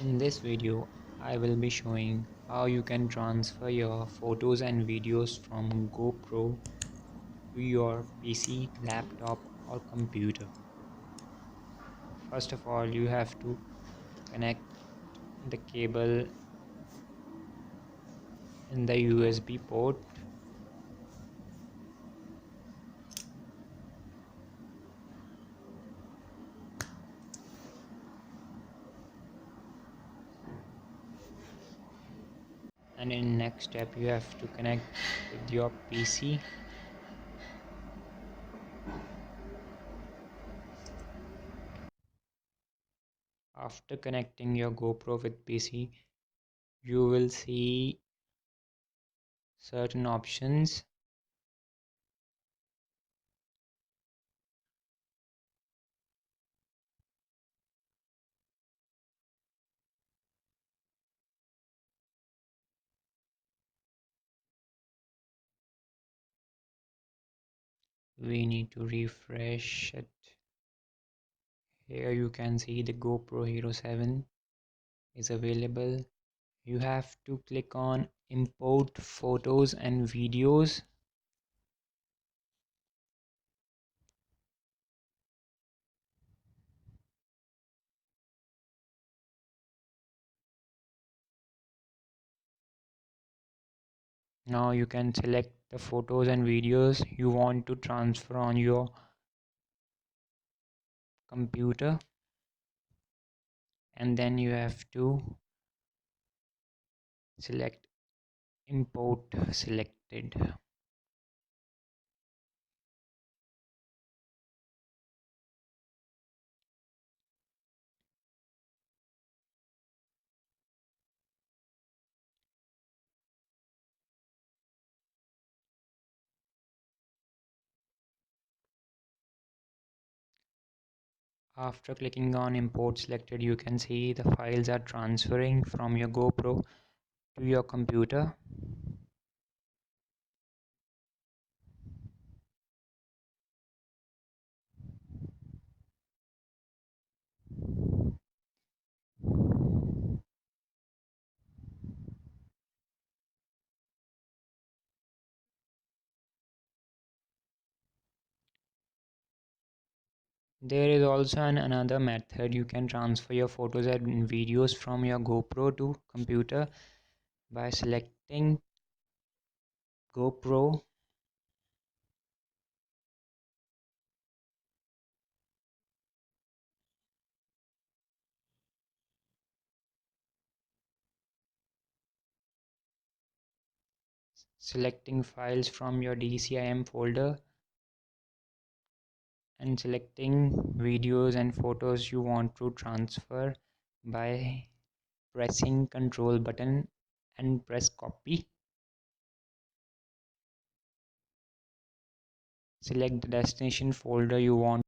In this video, I will be showing how you can transfer your photos and videos from GoPro to your PC, laptop or computer. First of all, you have to connect the cable in the USB port. And in next step, you have to connect with your PC. After connecting your GoPro with PC, you will see certain options. We need to refresh it. Here you can see the GoPro Hero 7 is available. You have to click on import photos and videos. Now you can select the photos and videos you want to transfer on your computer, and then you have to select import selected. After clicking on import selected, you can see the files are transferring from your GoPro to your computer. There is also another method. You can transfer your photos and videos from your GoPro to computer by selecting GoPro, selecting files from your DCIM folder, and selecting videos and photos you want to transfer by pressing Ctrl button and press copy. Select the destination folder you want